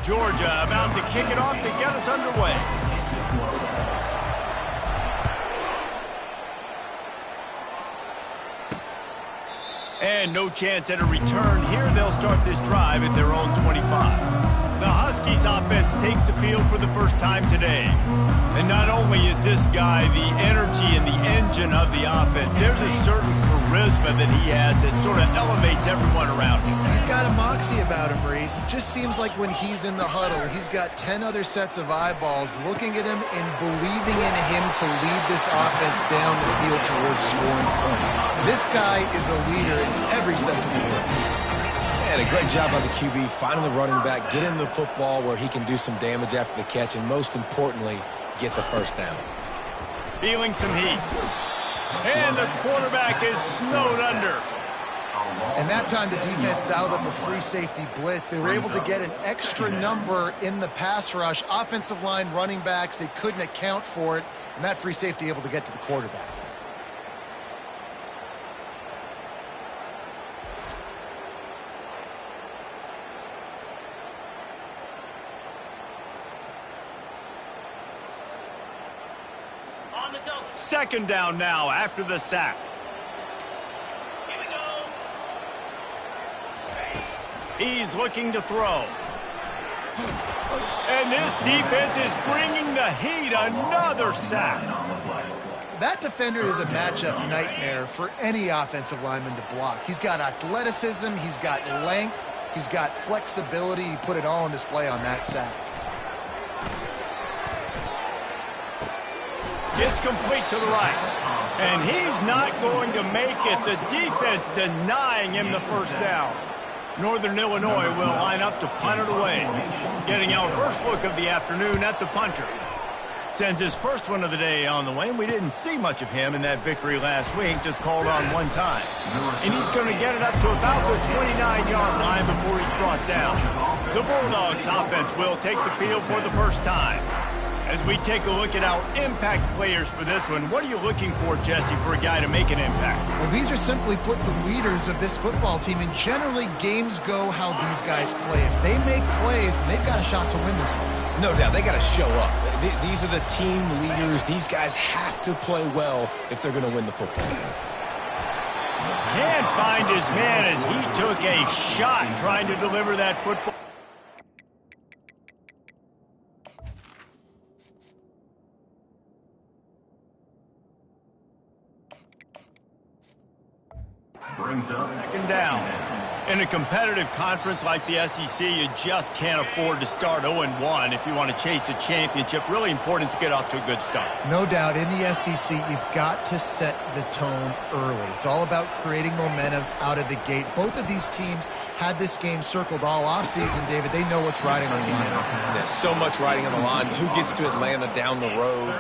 Georgia about to kick it off to get us underway. And no chance at a return here. They'll start this drive at their own 25. The Huskies offense takes the field for the first time today. And not only is this guy the energy and the engine of the offense, there's a certain charisma that he has that sort of elevates everyone around him. He's got a moxie about him, Reese. Just seems like when he's in the huddle, he's got 10 other sets of eyeballs looking at him and believing in him to lead this offense down the field towards scoring points. This guy is a leader in every sense of the word. And a great job by the QB finding the running back, get him the football where he can do some damage after the catch, and most importantly, get the first down. Feeling some heat. And the quarterback is snowed under. And that time the defense dialed up a free safety blitz. They were able to get an extra number in the pass rush. Offensive line, running backs, they couldn't account for it. And that free safety able to get to the quarterback. Second down now after the sack. Here we go. He's looking to throw. And this defense is bringing the heat. Another sack. That defender is a matchup nightmare for any offensive lineman to block. He's got athleticism, he's got length, he's got flexibility. He put it all on display on that sack. It's complete to the right. And he's not going to make it. The defense denying him the first down. Northern Illinois will line up to punt it away. Getting our first look of the afternoon at the punter. Sends his first one of the day on the way. We didn't see much of him in that victory last week. Just called on one time. And he's going to get it up to about the 29-yard line before he's brought down. The Bulldogs offense will take the field for the first time. As we take a look at our impact players for this one, what are you looking for, Jesse, for a guy to make an impact? Well, these are simply put the leaders of this football team, and generally games go how these guys play. If they make plays, then they've got a shot to win this one. No doubt, they got to show up. These are the team leaders. These guys have to play well if they're going to win the football game. Can't find his man as he took a shot trying to deliver that football. Second down. In a competitive conference like the SEC, you just can't afford to start 0-1 if you want to chase a championship. Really important to get off to a good start. No doubt, in the SEC, you've got to set the tone early. It's all about creating momentum out of the gate. Both of these teams had this game circled all offseason, David. They know what's riding on the line. There's so much riding on the line. Who gets to Atlanta down the road?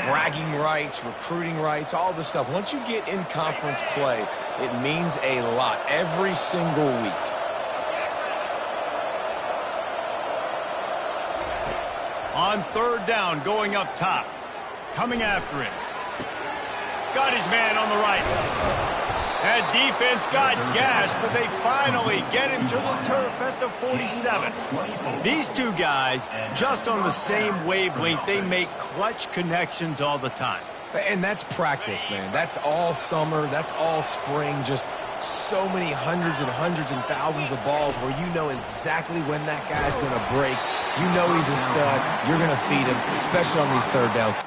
Bragging rights, recruiting rights, all this stuff. Once you get in conference play, it means a lot every single week. On third down, going up top. Coming after him. Got his man on the right. That defense got gashed, but they finally get him to the turf at the 47. These two guys, just on the same wavelength, they make clutch connections all the time. And that's practice, man. That's all summer. That's all spring. Just so many hundreds and thousands of balls where you know exactly when that guy's going to break. You know he's a stud. You're going to feed him, especially on these third downs.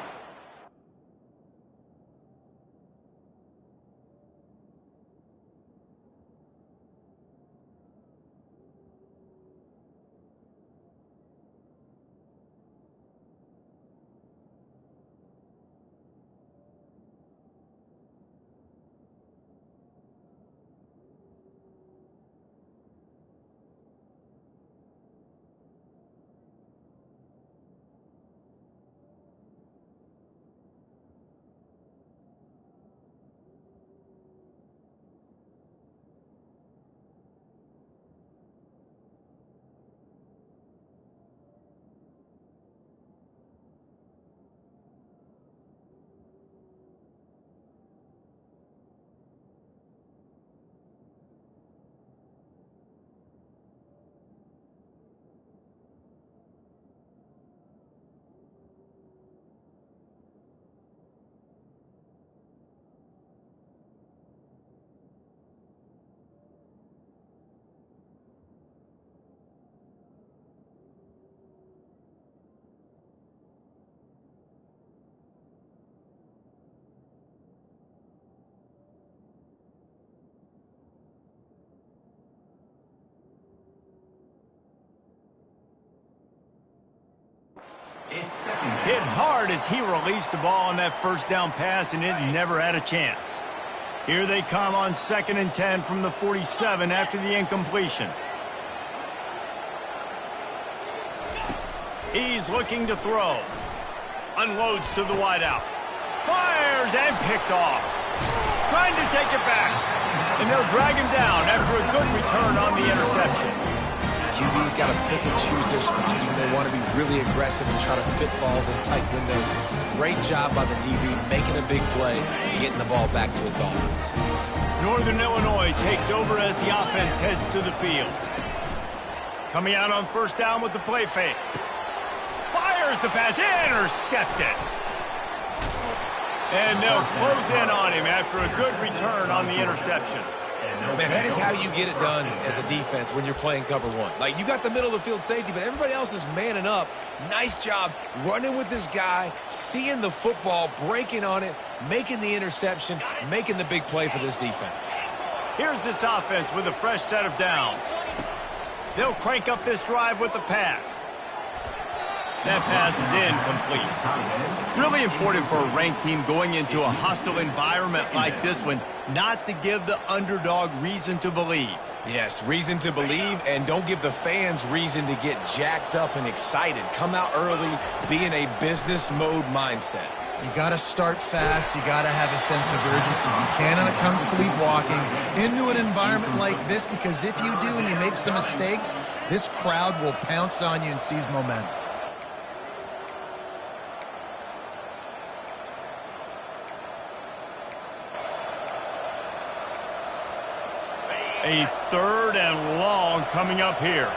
Hit hard as he released the ball on that first down pass, and it never had a chance. Here they come on 2nd and 10 from the 47 after the incompletion. He's looking to throw. Unloads to the wideout. Fires and picked off. Trying to take it back. And they'll drag him down after a good return on the interception. QB's got to pick and choose their spots when they want to be really aggressive and try to fit balls in tight windows. Great job by the DB making a big play and getting the ball back to its offense. Northern Illinois takes over as the offense heads to the field. Coming out on 1st down with the play fake. Fires the pass, intercepted. And they'll close in on him after a good return on the interception. Man, that is how you get it done as a defense when you're playing cover one. Like, you got the middle of the field safety, but everybody else is manning up. Nice job running with this guy, seeing the football, breaking on it, making the interception, making the big play for this defense. Here's this offense with a fresh set of downs. They'll crank up this drive with a pass. That pass is incomplete. Really important for a ranked team going into a hostile environment like this one, not to give the underdog reason to believe. Yes, reason to believe, and don't give the fans reason to get jacked up and excited. Come out early, be in a business mode mindset. You got to start fast. You got to have a sense of urgency. You cannot come sleepwalking into an environment like this, because if you do and you make some mistakes, this crowd will pounce on you and seize momentum. A 3rd and long coming up here.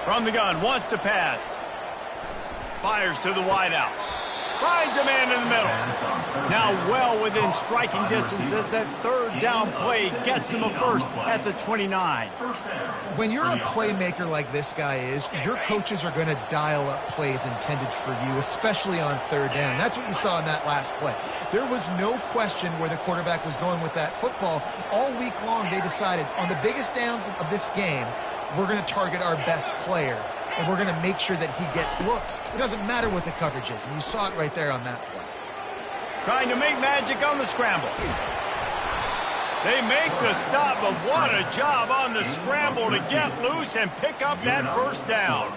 From the gun, wants to pass. Fires to the wideout. Finds a man in the middle. Now well within striking distance as that 3rd down play gets him a first at the 29. When you're a playmaker like this guy is, your coaches are going to dial up plays intended for you, especially on 3rd down. That's what you saw in that last play. There was no question where the quarterback was going with that football. All week long, they decided on the biggest downs of this game, we're going to target our best player, and we're going to make sure that he gets looks. It doesn't matter what the coverage is, and you saw it right there on that play. Trying to make magic on the scramble. They make the stop, but what a job on the scramble to get loose and pick up that 1st down.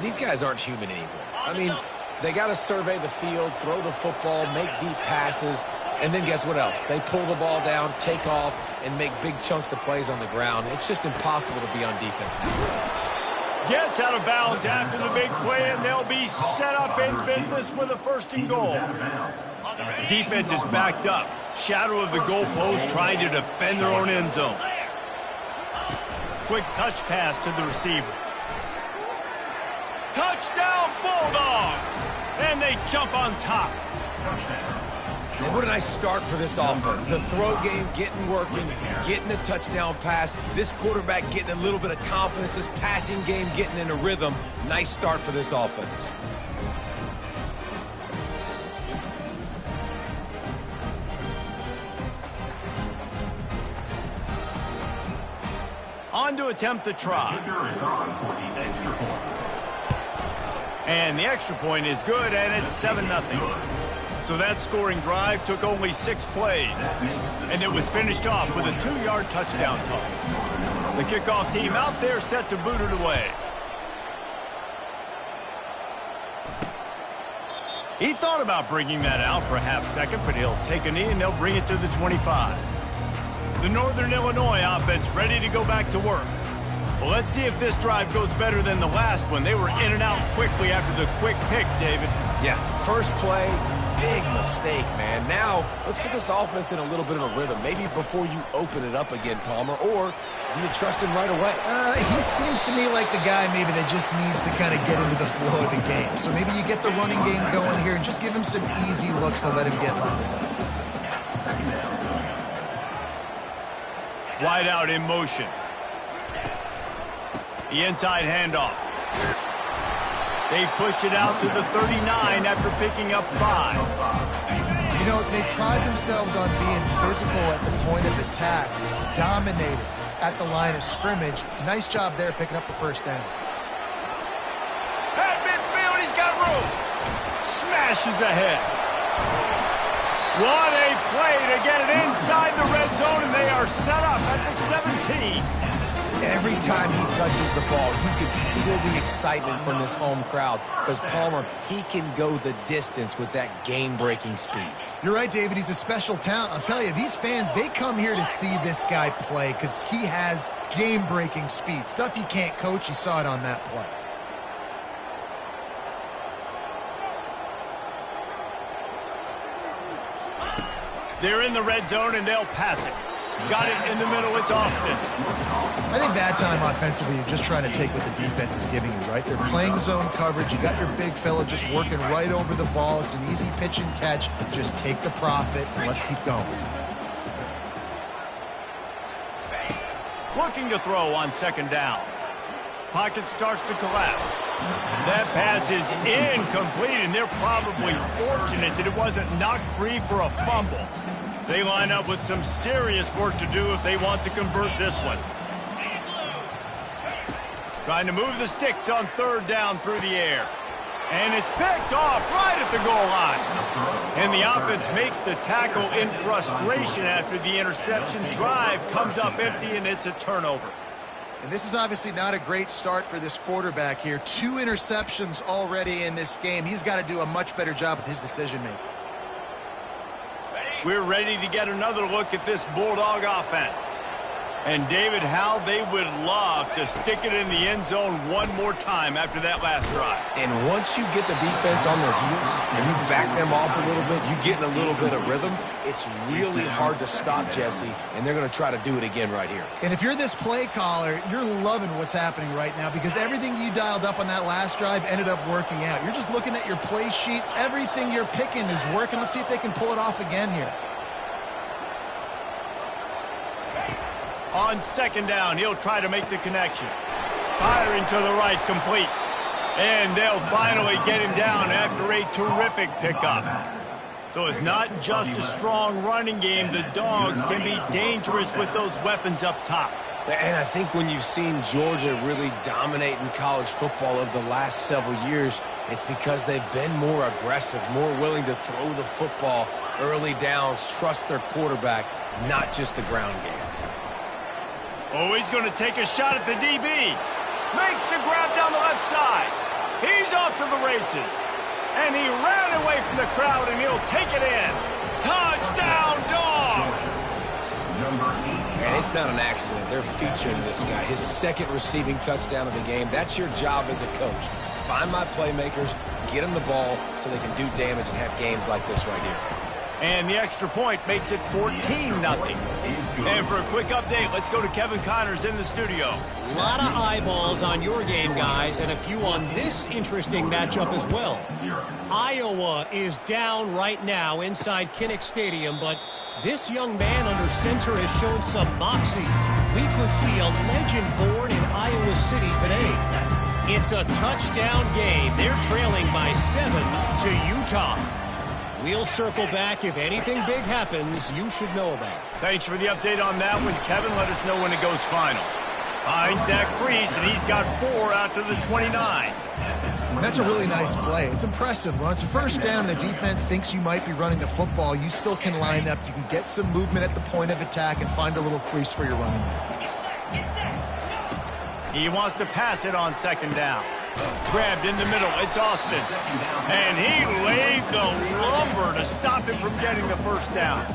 These guys aren't human anymore. I mean, they got to survey the field, throw the football, make deep passes, and then guess what else? They pull the ball down, take off, and make big chunks of plays on the ground. It's just impossible to be on defense nowadays. Gets out of bounds after the big play, and they'll be set up in business with a 1st and goal. Defense is backed up. Shadow of the goalpost trying to defend their own end zone. Quick touch pass to the receiver. Touchdown Bulldogs! And they jump on top. And what a nice start for this offense. The throw game getting working, getting the touchdown pass. This quarterback getting a little bit of confidence. This passing game getting in a rhythm. Nice start for this offense. On to attempt the try. And the extra point is good, and it's 7-0. So that scoring drive took only 6 plays, and it was finished off with a 2-yard touchdown toss. The kickoff team out there set to boot it away. He thought about bringing that out for a half second, but he'll take a knee and they'll bring it to the 25. The Northern Illinois offense ready to go back to work. Well, let's see if this drive goes better than the last one. They were in and out quickly after the quick pick, David. Yeah, first play, big mistake, man. Now, let's get this offense in a little bit of a rhythm. Maybe before you open it up again, Palmer, or do you trust him right away? He seems to me like the guy maybe that just needs to kind of get into the flow of the game. So maybe you get the running game going here and just give him some easy looks to let him get loaded up. Wide out in motion. The inside handoff. They push it out to the 39 after picking up 5. You know, they pride themselves on being physical at the point of attack, dominated at the line of scrimmage. Nice job there picking up the 1st down. through. Smashes ahead. What a play to get it inside the red zone, and they are set up at the 17. Every time he touches the ball, you can feel the excitement from this home crowd because Palmer, he can go the distance with that game-breaking speed. You're right, David. He's a special talent. I'll tell you, these fans, they come here to see this guy play because he has game-breaking speed. Stuff you can't coach. You saw it on that play. They're in the red zone, and they'll pass it. Got it in the middle. It's Austin. I think that time offensively, you're just trying to take what the defense is giving you, right? They're playing zone coverage. You got your big fella just working right over the ball. It's an easy pitch and catch. Just take the profit, and let's keep going. Looking to throw on second down. Pocket starts to collapse. That pass is incomplete, and they're probably fortunate that it wasn't knocked free for a fumble. They line up with some serious work to do if they want to convert this one. Trying to move the sticks on third down through the air. And it's picked off right at the goal line. And the offense makes the tackle in frustration after the interception. Drive comes up empty, and it's a turnover. And this is obviously not a great start for this quarterback here. 2 interceptions already in this game. He's got to do a much better job with his decision-making. We're ready to get another look at this Bulldog offense. And, David, how they would love to stick it in the end zone one more time after that last drive. And once you get the defense on their heels and you back them off a little bit, you get in a little bit of rhythm, it's really hard to stop Jesse, and they're going to try to do it again right here. And if you're this play caller, you're loving what's happening right now because everything you dialed up on that last drive ended up working out. You're just looking at your play sheet. Everything you're picking is working. Let's see if they can pull it off again here. On second down, he'll try to make the connection. Firing to the right, complete. And they'll finally get him down after a terrific pickup. So it's not just a strong running game. The Dogs can be dangerous with those weapons up top. And I think when you've seen Georgia really dominate in college football over the last several years, it's because they've been more aggressive, more willing to throw the football, early downs, trust their quarterback, not just the ground game. Oh, he's going to take a shot at the DB. Makes the grab down the left side. He's off to the races. And he ran away from the crowd, and he'll take it in. Touchdown, Dogs! And it's not an accident. They're featuring this guy. His second receiving touchdown of the game. That's your job as a coach. Find my playmakers, get them the ball so they can do damage and have games like this right here. And the extra point makes it 14-0. And for a quick update, let's go to Kevin Connors in the studio. A lot of eyeballs on your game, guys, and a few on this interesting matchup as well. Iowa is down right now inside Kinnick Stadium, but this young man under center has shown some moxie. We could see a legend born in Iowa City today. It's a touchdown game. They're trailing by 7 to Utah. We'll circle back. If anything big happens, you should know about it. Thanks for the update on that one, Kevin. Let us know when it goes final. Finds that crease, and he's got 4 out to the 29. That's a really nice play. It's impressive. When it's a first down, the defense thinks you might be running the football. You still can line up. You can get some movement at the point of attack and find a little crease for your running back. He wants to pass it on second down. Grabbed in the middle. It's Austin. And he laid the lumber to stop him from getting the first down.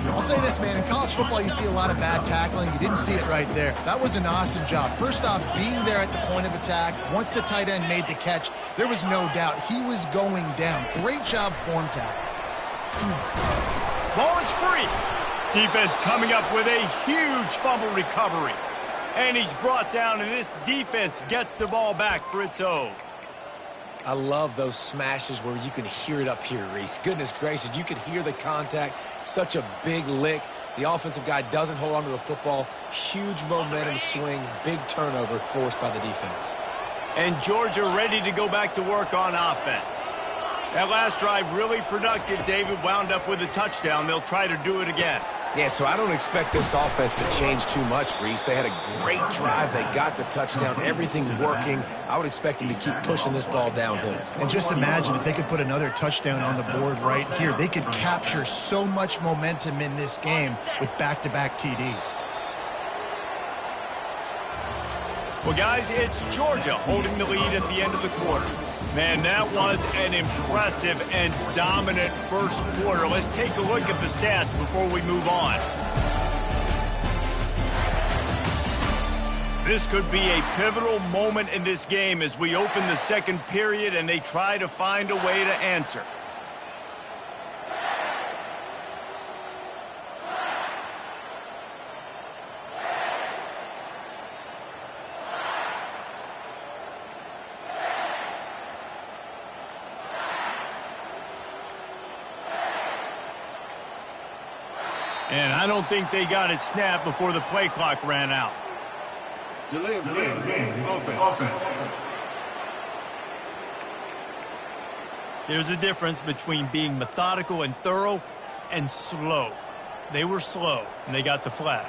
I'll say this, man. In college football, you see a lot of bad tackling. You didn't see it right there. That was an awesome job. First off, being there at the point of attack. Once the tight end made the catch, there was no doubt he was going down. Great job form tackle. Ball is free. Defense coming up with a huge fumble recovery. And he's brought down, and this defense gets the ball back for its own. I love those smashes where you can hear it up here, Reese. Goodness gracious, you can hear the contact. Such a big lick. The offensive guy doesn't hold on to the football. Huge momentum swing, big turnover forced by the defense. And Georgia ready to go back to work on offense. That last drive really productive. David wound up with a touchdown. They'll try to do it again. Yeah, so I don't expect this offense to change too much, Reese. They had a great drive. They got the touchdown. Everything's working. I would expect them to keep pushing this ball downhill. And just imagine if they could put another touchdown on the board right here. They could capture so much momentum in this game with back-to-back TDs. Well, guys, it's Georgia holding the lead at the end of the quarter. Man, that was an impressive and dominant first quarter. Let's take a look at the stats before we move on. This could be a pivotal moment in this game as we open the second period and they try to find a way to answer. And I don't think they got it snapped before the play clock ran out. Delay of game. Offense. There's a difference between being methodical and thorough and slow. They were slow, and they got the flag.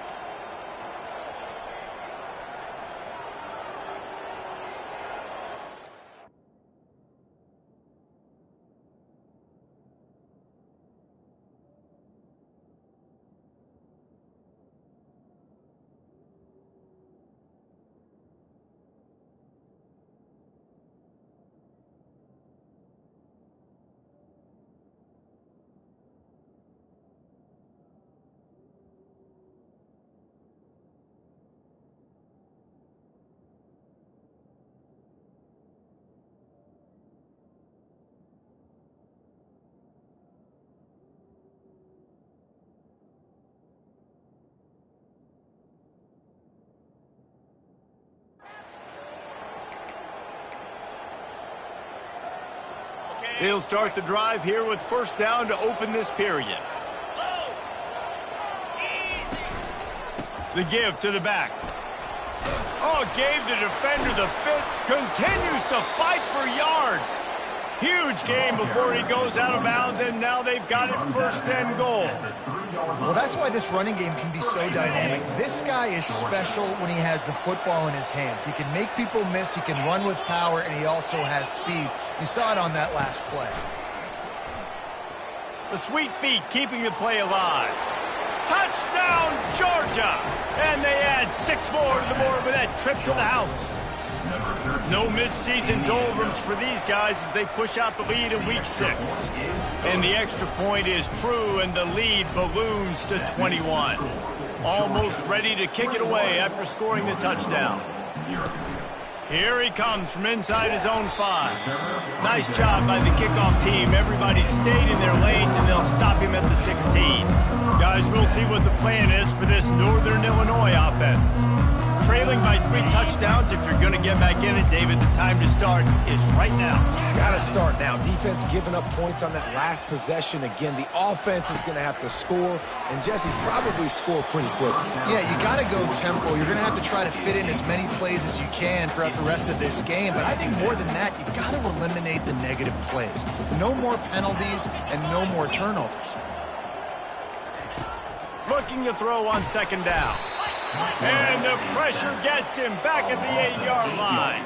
They'll start the drive here with first down to open this period. The give to the back. Oh, gave the defender the bit. Continues to fight for yards. Huge game before he goes out of bounds, and now they've got it first and goal. Well, that's why this running game can be so dynamic. This guy is special when he has the football in his hands. He can make people miss, he can run with power, and he also has speed. You saw it on that last play. The sweet feet keeping the play alive. Touchdown, Georgia! And they add 6 more to the board with that trip to the house. No midseason doldrums for these guys as they push out the lead in week 6. And the extra point is true, and the lead balloons to 21. Almost ready to kick it away after scoring the touchdown. Here he comes from inside his own 5. Nice job by the kickoff team. Everybody stayed in their lanes, and they'll stop him at the 16. Guys, we'll see what the plan is for this Northern Illinois offense. Trailing by 3 touchdowns. If you're going to get back in it, David, the time to start is right now. Got to start now. Defense giving up points on that last possession. Again, the offense is going to have to score, and Jesse probably score pretty quickly. Yeah, you got to go tempo. You're going to have to try to fit in as many plays as you can throughout the rest of this game. But I think more than that, you got to eliminate the negative plays. No more penalties and no more turnovers. Looking to throw on second down. And the pressure gets him back at the 8-yard line.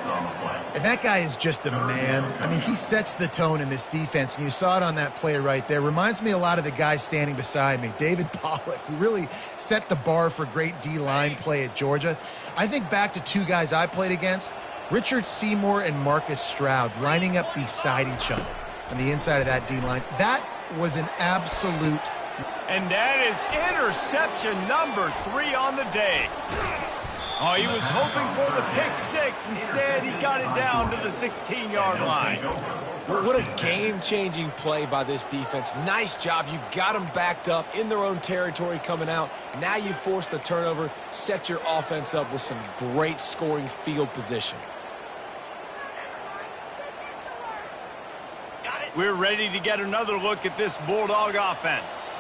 And that guy is just a man. I mean, he sets the tone in this defense, and you saw it on that play right there. Reminds me a lot of the guy standing beside me, David Pollock, who really set the bar for great D-line play at Georgia. I think back to 2 guys I played against, Richard Seymour and Marcus Stroud, lining up beside each other on the inside of that D-line. That was an absolute. And that is interception number 3 on the day. Oh, he was hoping for the pick 6. Instead, he got it down to the 16-yard line. What a game-changing play by this defense. Nice job. You got them backed up in their own territory coming out. Now you force the turnover, set your offense up with some great scoring field position. We're ready to get another look at this Bulldog offense.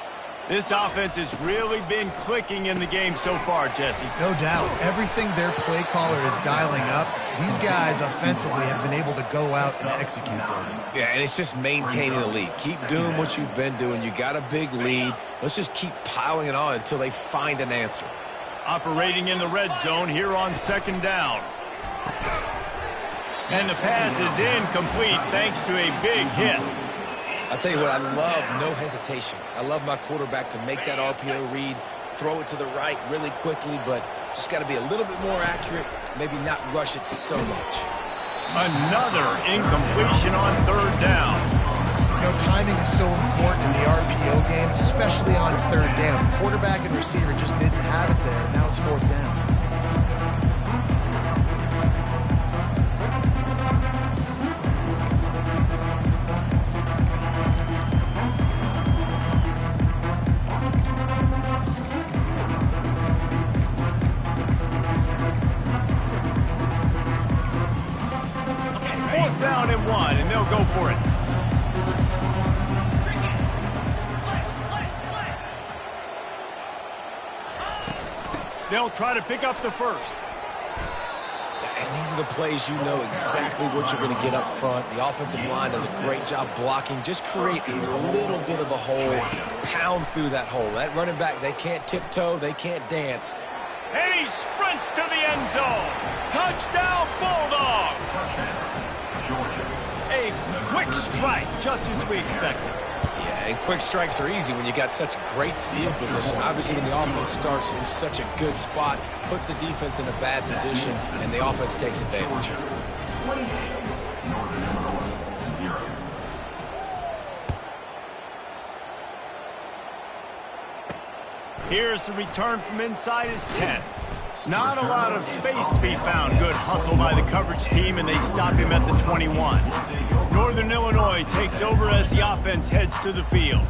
This offense has really been clicking in the game so far, Jesse. No doubt. Everything their play caller is dialing up, these guys offensively have been able to go out and execute for them. Yeah, and it's just maintaining the lead. Keep doing what you've been doing. You got a big lead. Let's just keep piling it on until they find an answer. Operating in the red zone here on second down. And the pass is incomplete thanks to a big hit. I'll tell you what, I love no hesitation. I love my quarterback to make that RPO read, throw it to the right really quickly, but just got to be a little bit more accurate, maybe not rush it so much. Another incompletion on third down. You know, timing is so important in the RPO game, especially on third down. Quarterback and receiver just didn't have it there. Now it's fourth down. Down and 1, and they'll go for it. They'll try to pick up the first. And these are the plays you know exactly what you're going to get up front. The offensive line does a great job blocking. Just create a little bit of a hole, pound through that hole. That running back, they can't tiptoe, they can't dance. And he sprints to the end zone. Touchdown, Bulldogs! A quick strike, just as we expected. Yeah, and quick strikes are easy when you got such great field position. Obviously, when the offense starts in such a good spot, puts the defense in a bad position, and the offense takes advantage. Here's the return from inside his 10. Not a lot of space to be found. Good hustle by the coverage team, and they stop him at the 21. Northern Illinois takes over as the offense heads to the field.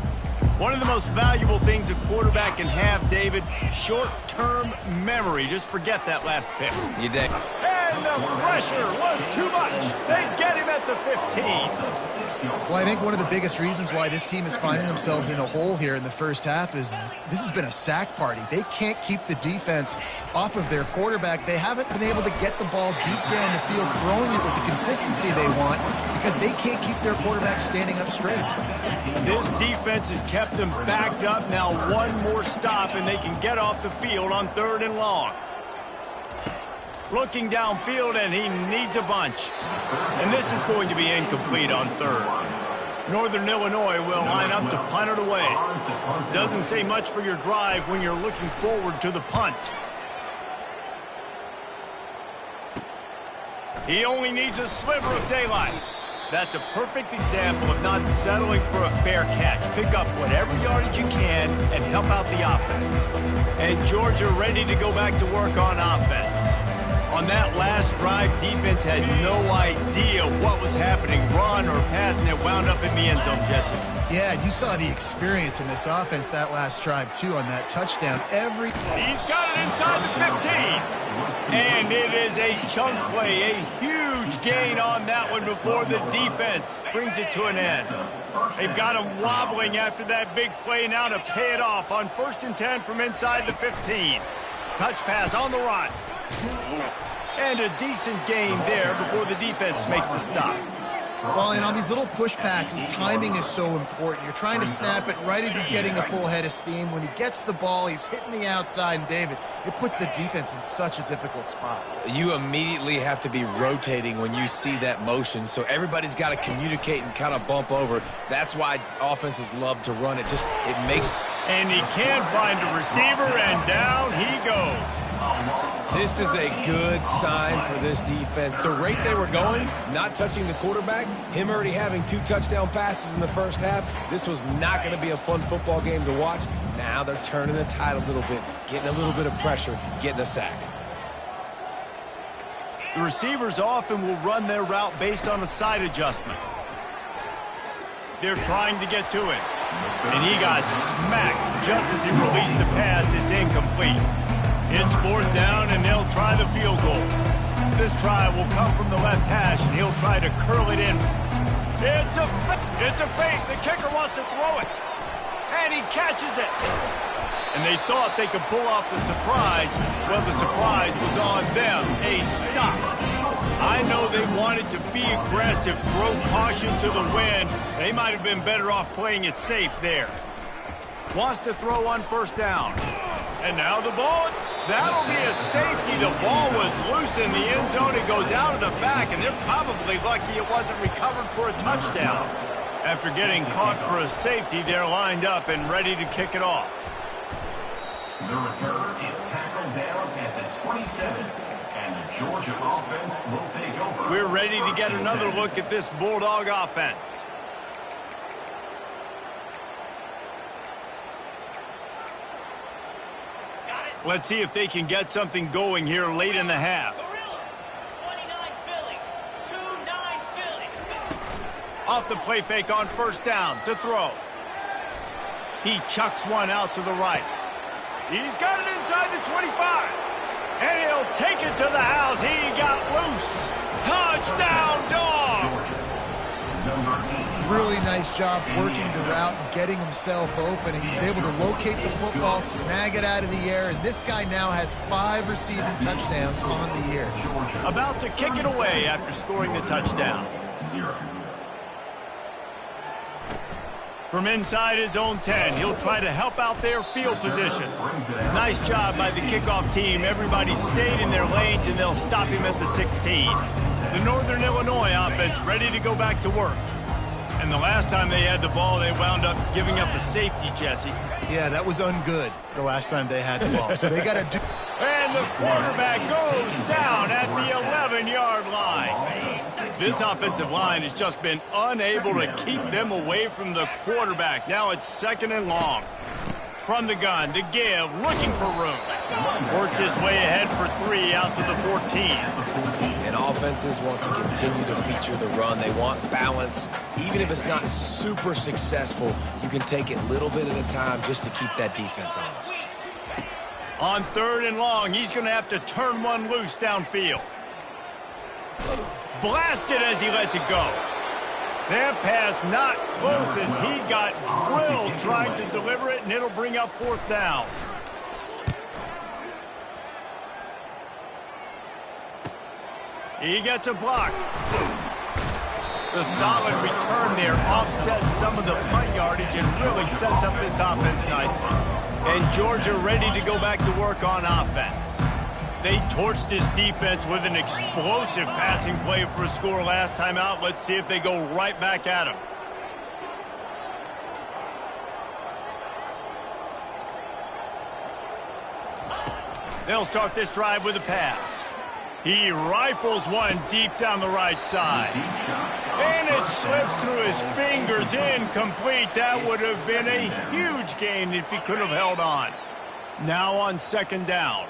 One of the most valuable things a quarterback can have, David, short-term memory. Just forget that last pick. You did. And the pressure was too much. They get him at the 15. Well, I think one of the biggest reasons why this team is finding themselves in a hole here in the first half is this has been a sack party. They can't keep the defense off of their quarterback. They haven't been able to get the ball deep down the field, throwing it with the consistency they want because they can't keep their quarterback standing up straight. This defense has kept them backed up. Now one more stop, and they can get off the field on 3rd and long. Looking downfield, and he needs a bunch. And this is going to be incomplete on 3rd. Northern Illinois will line up to punt it away. Doesn't say much for your drive when you're looking forward to the punt. He only needs a sliver of daylight. That's a perfect example of not settling for a fair catch. Pick up whatever yardage you can and help out the offense. And Georgia ready to go back to work on offense. On that last drive, defense had no idea what was happening, run or pass, and it wound up in the end zone, Jesse. Yeah, you saw the experience in this offense that last drive, too, on that touchdown. He's got it inside the 15. And it is a chunk play, a huge gain on that one before the defense brings it to an end. They've got him wobbling after that big play now to pay it off on 1st and 10 from inside the 15. Touch pass on the run. And a decent gain there before the defense makes the stop. Well, and on these little push passes, timing is so important. You're trying to snap it right as he's getting a full head of steam. When he gets the ball, he's hitting the outside, and David, it puts the defense in such a difficult spot. You immediately have to be rotating when you see that motion, so everybody's got to communicate and kind of bump over. That's why offenses love to run it. It makes... And he can find a receiver, and down he goes. This is a good sign for this defense. The rate they were going, not touching the quarterback, him already having 2 touchdown passes in the first half, this was not going to be a fun football game to watch. Now they're turning the tide a little bit, getting a little bit of pressure, getting a sack. The receivers often will run their route based on a side adjustment. They're trying to get to it. And he got smacked just as he released the pass. It's incomplete. It's 4th down, and they'll try the field goal. This try will come from the left hash, and he'll try to curl it in. It's a fake. The kicker wants to throw it. And he catches it. And they thought they could pull off the surprise. Well, the surprise was on them. A stop. I know they wanted to be aggressive, throw caution to the wind. They might have been better off playing it safe there. Wants to throw on first down. And now the ball, that'll be a safety. The ball was loose in the end zone. It goes out of the back, and they're probably lucky it wasn't recovered for a touchdown. After getting caught for a safety, they're lined up and ready to kick it off. The return is tackled down at the 27, and the Georgia offense will take over. We're ready to get another look at this Bulldog offense. Let's see if they can get something going here late in the half. 29 Philly. 2-9 Philly. Off the play fake on first down to throw. He chucks one out to the right. He's got it inside the 25. And he'll take it to the house. He got loose. Touchdown, Dogs! Really nice job working the route and getting himself open. And he was able to locate the football, snag it out of the air, and this guy now has 5 receiving touchdowns on the year. About to kick it away after scoring the touchdown. From inside his own 10, he'll try to help out their field position. Nice job by the kickoff team. Everybody stayed in their lanes, and they'll stop him at the 16. The Northern Illinois offense ready to go back to work. And the last time they had the ball, they wound up giving up a safety, Jesse. Yeah, that was ungood the last time they had the ball. So they got to do... And the quarterback goes down at the 11-yard line. This offensive line has just been unable to keep them away from the quarterback. Now it's 2nd and long. From the gun to give, looking for room. Works his way ahead for 3 out to the 14. And offenses want to continue to feature the run. They want balance. Even if it's not super successful, you can take it little bit at a time just to keep that defense honest. On 3rd and long, he's going to have to turn one loose downfield. Blasted as he lets it go. That pass not close as he got drilled trying to deliver it, and it'll bring up 4th down. He gets a block. The solid return there offsets some of the punt yardage and really sets up this offense nicely. And Georgia ready to go back to work on offense. They torched this defense with an explosive passing play for a score last time out. Let's see if they go right back at him. They'll start this drive with a pass. He rifles one deep down the right side. And it slips through his fingers, incomplete. That would have been a huge gain if he could have held on. Now on 2nd down.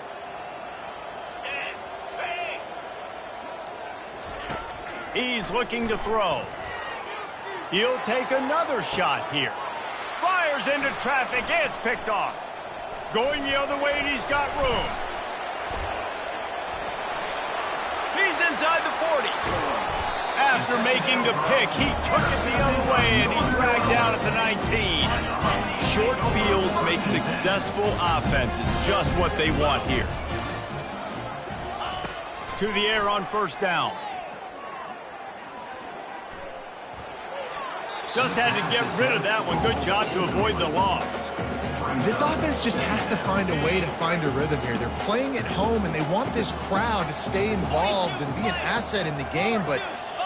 He's looking to throw. He'll take another shot here. Fires into traffic. It's picked off. Going the other way, and he's got room. He's inside the 40. After making the pick, he took it the other way, and he's dragged down at the 19. Short fields make successful offenses just what they want here. To the air on 1st down. Just had to get rid of that one. Good job to avoid the loss. This offense just has to find a way to find a rhythm here. They're playing at home, and they want this crowd to stay involved and be an asset in the game, but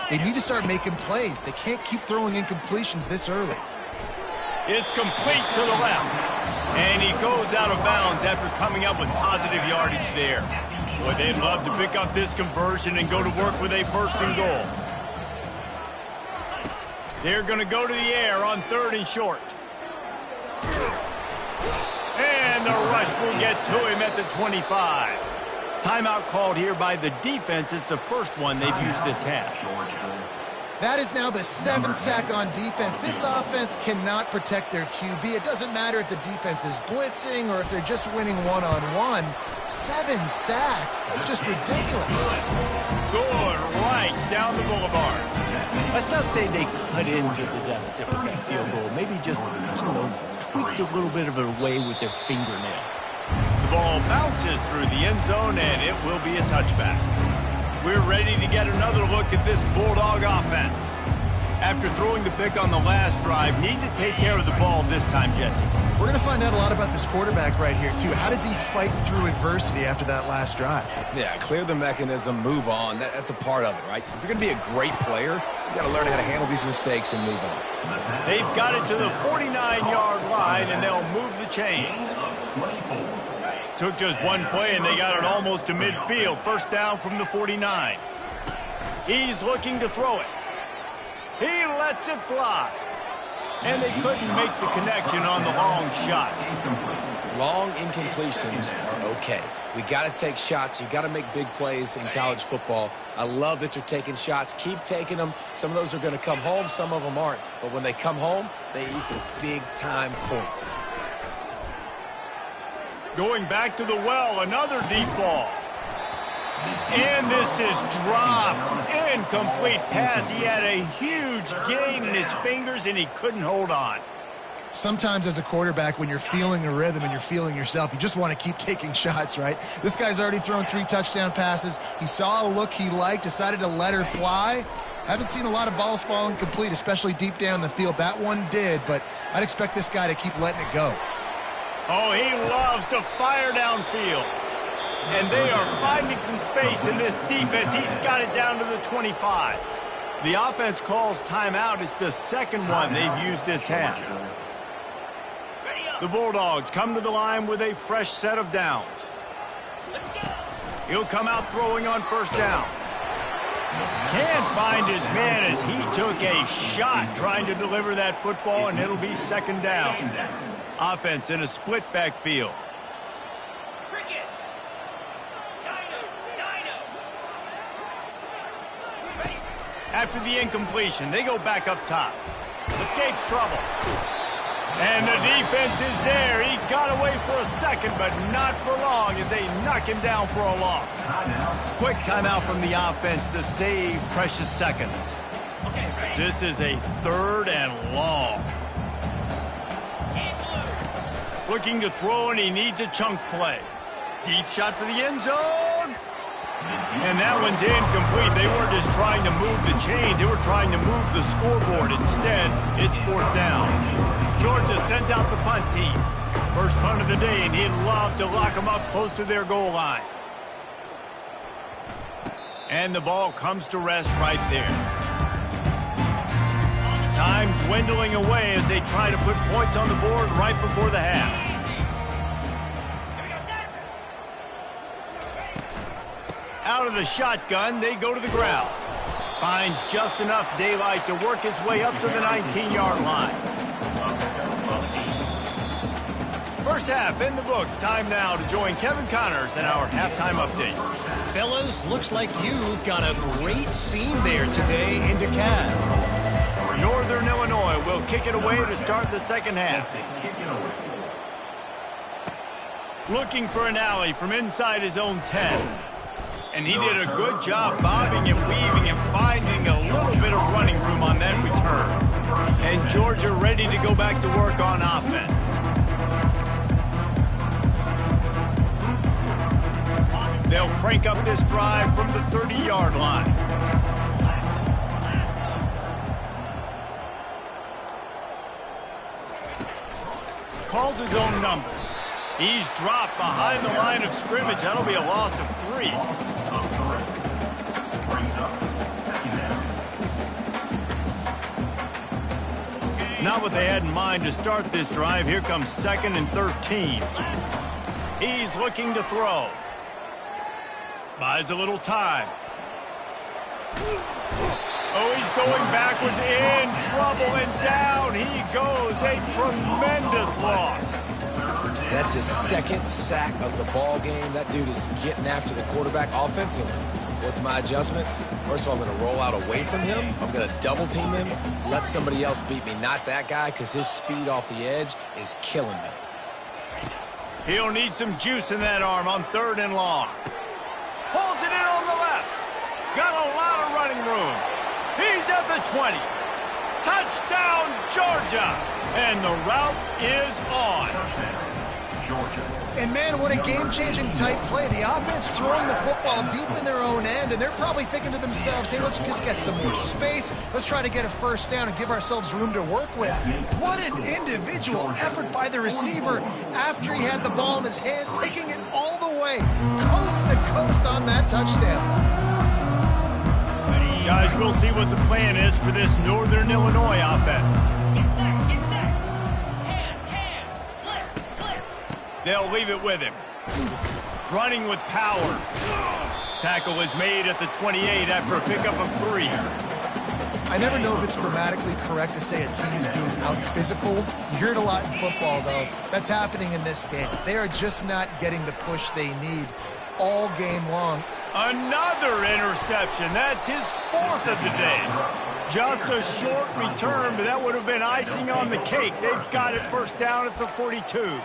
they need to start making plays. They can't keep throwing incompletions this early. It's complete to the left. And he goes out of bounds after coming up with positive yardage there. Boy, they'd love to pick up this conversion and go to work with a 1st and goal. They're going to go to the air on 3rd and short. And the rush will get to him at the 25. Timeout called here by the defense. It's the first one they've used this half. That is now the 7th sack on defense. This offense cannot protect their QB. It doesn't matter if the defense is blitzing or if they're just winning one-on-one. 7 sacks. That's just ridiculous. Good right down the boulevard. Let's not say they cut into the deficit with that field goal. Maybe just, I don't know, tweaked a little bit of it away with their fingernail. The ball bounces through the end zone, and it will be a touchback. We're ready to get another look at this Bulldog offense. After throwing the pick on the last drive, need to take care of the ball this time, Jesse. We're going to find out a lot about this quarterback right here, too. How does he fight through adversity after that last drive? Yeah, clear the mechanism, move on. That's a part of it, right? If you're going to be a great player, you got to learn how to handle these mistakes and move on. They've got it to the 49-yard line, and they'll move the chains. Took just one play, and they got it almost to midfield. First down from the 49. He's looking to throw it. He lets it fly. And they couldn't make the connection on the long shot. Long incompletions are okay. We got to take shots. You got to make big plays in college football. I love that you're taking shots. Keep taking them. Some of those are going to come home. Some of them aren't. But when they come home, they equal big-time points. Going back to the well, another deep ball. And this is dropped. Incomplete pass. He had a huge gain in his fingers, and he couldn't hold on. Sometimes as a quarterback, when you're feeling a rhythm and you're feeling yourself, you just want to keep taking shots, right? This guy's already thrown 3 touchdown passes. He saw a look he liked, decided to let her fly. Haven't seen a lot of balls falling complete, especially deep down the field. That one did, but I'd expect this guy to keep letting it go. Oh, he loves to fire downfield. And they are finding some space in this defense. He's got it down to the 25. The offense calls timeout. It's the second one they've used this half. The Bulldogs come to the line with a fresh set of downs. He'll come out throwing on first down. Can't find his man as he took a shot trying to deliver that football, and it'll be second down. Offense in a split backfield. After the incompletion, they go back up top. Escapes trouble. And the defense is there. He got away for a second, but not for long as they knock him down for a loss. Quick timeout from the offense to save precious seconds. This is a 3rd and long. Looking to throw, and he needs a chunk play. Deep shot for the end zone. And that one's incomplete. They weren't just trying to move the chains. They were trying to move the scoreboard. Instead, it's 4th down. Georgia sends out the punt team. First punt of the day, and he'd love to lock them up close to their goal line. And the ball comes to rest right there. Time dwindling away as they try to put points on the board right before the half. Out of the shotgun, they go to the ground. Finds just enough daylight to work his way up to the 19-yard line. First half in the books. Time now to join Kevin Connors in our halftime update. Fellas, looks like you've got a great scene there today in DeKalb. Northern Illinois will kick it away to start the second half. Looking for an alley from inside his own 10. And he did a good job bobbing and weaving and finding a little bit of running room on that return. And Georgia ready to go back to work on offense. They'll crank up this drive from the 30-yard line. Calls his own number. He's dropped behind the line of scrimmage. That'll be a loss of 3. Not what they had in mind to start this drive. Here comes 2nd and 13. He's looking to throw. Buys a little time. Oh, he's going backwards, in trouble, and down he goes. A tremendous loss. That's his 2nd sack of the ball game. That dude is getting after the quarterback offensively. What's my adjustment? First of all, I'm going to roll out away from him. I'm going to double team him, let somebody else beat me, not that guy, because his speed off the edge is killing me. He'll need some juice in that arm on 3rd and long. Pulls it in on the left. Got a lot of running room. He's at the 20. Touchdown, Georgia! And the route is on. Georgia. And man, what a game-changing type play. The offense throwing the football deep in their own end, and they're probably thinking to themselves, hey, let's just get some more space. Let's try to get a first down and give ourselves room to work with. What an individual effort by the receiver after he had the ball in his hand, taking it all the way, coast to coast on that touchdown. Guys, we'll see what the plan is for this Northern Illinois offense. Get set, get set. Can, flip. They'll leave it with him. Running with power. Tackle is made at the 28 after a pickup of 3. I never know if it's grammatically correct to say a team is being out-physicaled. You hear it a lot in football, though. That's happening in this game. They are just not getting the push they need all game long. Another interception. That's his 4th of the day. Just a short return, but that would have been icing on the cake. They've got it first down at the 42.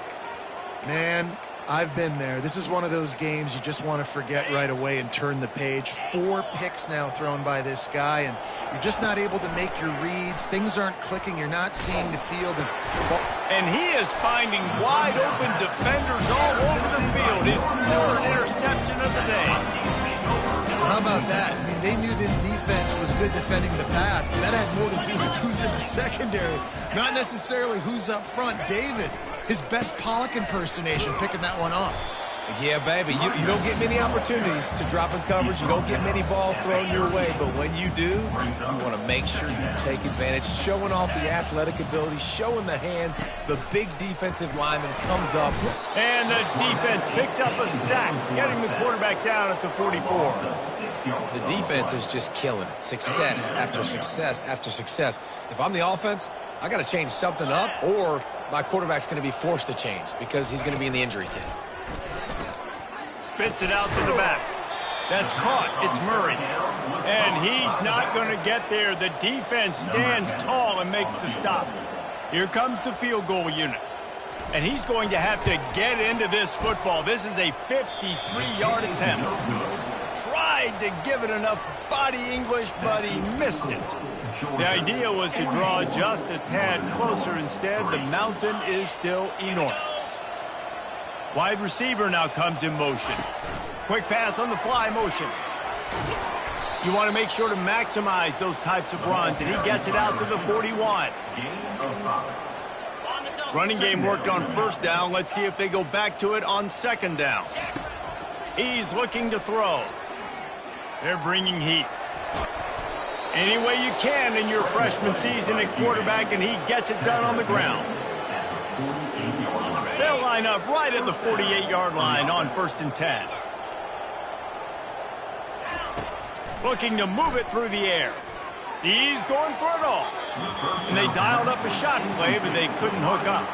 Man, I've been there. This is one of those games you just want to forget right away and turn the page. 4 picks now thrown by this guy, and you're just not able to make your reads. Things aren't clicking. You're not seeing the field. And he is finding wide-open defenders all over the field. His 3rd interception of the day. How about that? I mean, they knew this defense was good defending the pass, but that had more to do with who's in the secondary, not necessarily who's up front. David, his best Pollock impersonation, picking that one off. Yeah, baby, you don't get many opportunities to drop in coverage. You don't get many balls thrown your way, but when you do, you want to make sure you take advantage, showing off the athletic ability, showing the hands. The big defensive lineman comes up. And the defense picks up a sack, getting the quarterback down at the 44. The defense is just killing it. Success after success after success. If I'm the offense, I got to change something up, or my quarterback's going to be forced to change because he's going to be in the injury tent. Spits it out to the back. That's caught. It's Murray. And he's not going to get there. The defense stands tall and makes the stop. Here comes the field goal unit. And he's going to have to get into this football. This is a 53-yard attempt. Tried to give it enough body English, but he missed it. The idea was to draw just a tad closer. Instead, the mountain is still enormous. Wide receiver now comes in motion. Quick pass on the fly motion. You want to make sure to maximize those types of runs, and he gets it out to the 41. Running game worked on first down. Let's see if they go back to it on second down. He's looking to throw. They're bringing heat. Any way you can in your freshman season at quarterback, and he gets it done on the ground. They'll line up right at the 48-yard line on 1st and 10. Looking to move it through the air. He's going for it all. And they dialed up a shot play, but they couldn't hook up.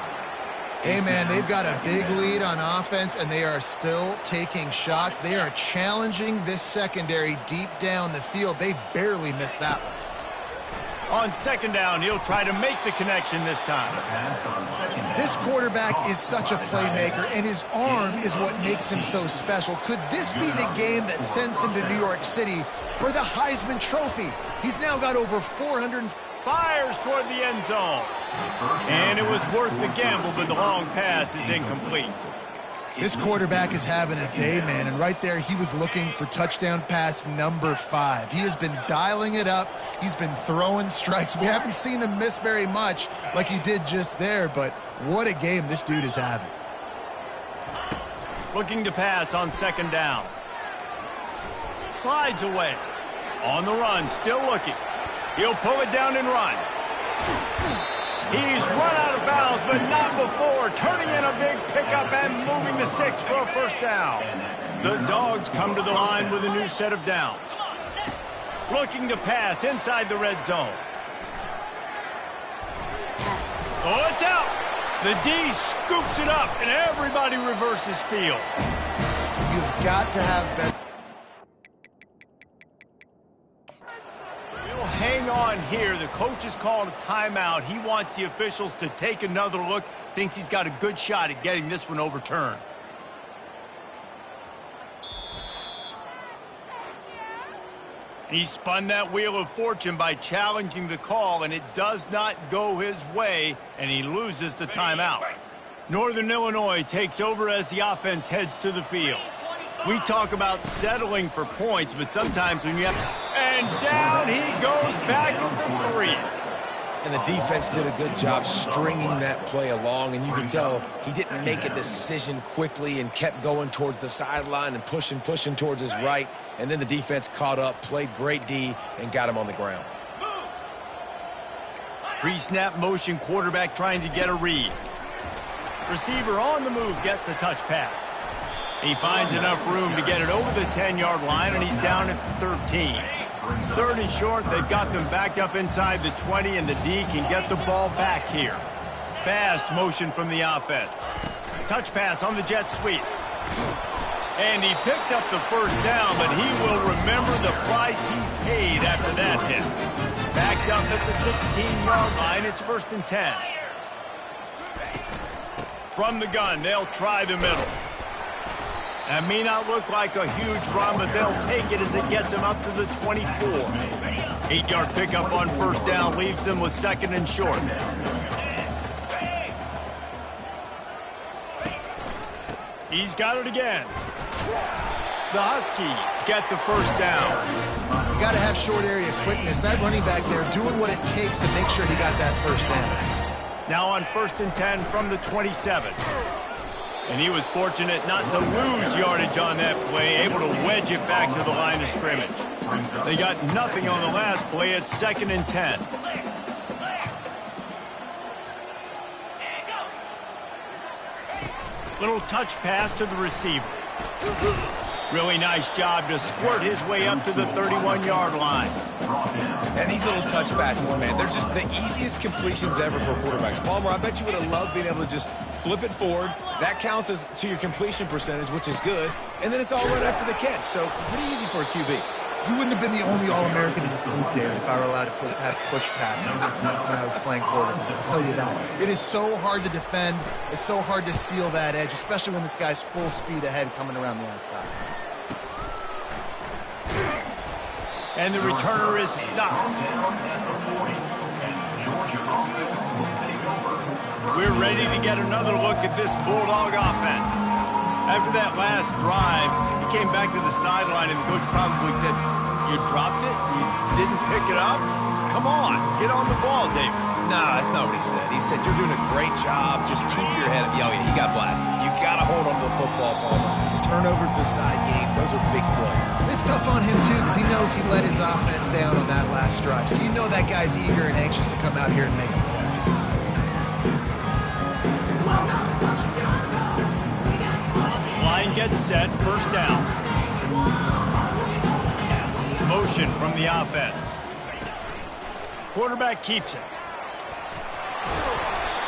Hey, man, they've got a big lead on offense, and they are still taking shots. They are challenging this secondary deep down the field. They barely missed that one. On second down, he'll try to make the connection this time. This quarterback is such a playmaker, and his arm is what makes him so special. Could this be the game that sends him to New York City for the Heisman Trophy? He's now got over 400. Fires toward the end zone. And it was worth the gamble, but the long pass is incomplete. This quarterback is having a day, man, and right there he was looking for touchdown pass number 5. He has been dialing it up. He's been throwing strikes. We haven't seen him miss very much like he did just there, but what a game this dude is having. Looking to pass on second down. Slides away. On the run, still looking. He'll pull it down and run. He's run out of bounds, but not before. Turning in a big pickup and moving the sticks for a first down. The Dogs come to the line with a new set of downs. Looking to pass inside the red zone. Oh, it's out. The D scoops it up, and everybody reverses field. You've got to have better. We'll hang on here. The coach has called a timeout. He wants the officials to take another look. Thinks he's got a good shot at getting this one overturned. He spun that wheel of fortune by challenging the call, and it does not go his way, and he loses the timeout. Northern Illinois takes over as the offense heads to the field. We talk about settling for points, but sometimes when you have... And down he goes back at the 3. And the defense did a good job stringing that play along, and you can tell he didn't make a decision quickly and kept going towards the sideline and pushing towards his right. And then the defense caught up, played great D, and got him on the ground. Pre-snap motion, quarterback trying to get a read. Receiver on the move gets the touch pass. He finds enough room to get it over the 10-yard line, and he's down at the 13. Third and short, they've got them back up inside the 20, and the D can get the ball back here. Fast motion from the offense. Touch pass on the jet sweep. And he picks up the first down, but he will remember the price he paid after that hit. Backed up at the 16-yard line, it's 1st and 10. From the gun, they'll try the middle. That may not look like a huge run, but they'll take it as it gets them up to the 24. 8-yard pickup on first down leaves them with 2nd and short. He's got it again. The Huskies get the first down. You got to have short area quickness. That running back there doing what it takes to make sure he got that first down. Now on 1st and 10 from the 27. And he was fortunate not to lose yardage on that play, able to wedge it back to the line of scrimmage. They got nothing on the last play. It's 2nd and 10. Little touch pass to the receiver. Really nice job to squirt his way up to the 31-yard line. And these little touch passes, man, they're just the easiest completions ever for quarterbacks. Palmer, I bet you would have loved being able to just flip it forward. That counts as to your completion percentage, which is good. And then it's all right after the catch. So pretty easy for a QB. You wouldn't have been the only All-American in this booth, David, if I were allowed to have push passes when I was playing quarterback. I'll tell you that. It is so hard to defend. It's so hard to seal that edge, especially when this guy's full speed ahead coming around the outside. And the returner is stopped. We're ready to get another look at this Bulldog offense. After that last drive, he came back to the sideline, and the coach probably said, "You dropped it? You didn't pick it up? Come on, get on the ball, David." No, that's not what he said. He said, "You're doing a great job. Just keep your head up." Yeah, he got blasted. You got to hold on to the football, Palmer. Turnovers decide games. Those are big plays. It's tough on him, too, because he knows he let his offense down on that last drive. So you know that guy's eager and anxious to come out here and make a play. Line gets set, first down. Motion from the offense. Quarterback keeps it.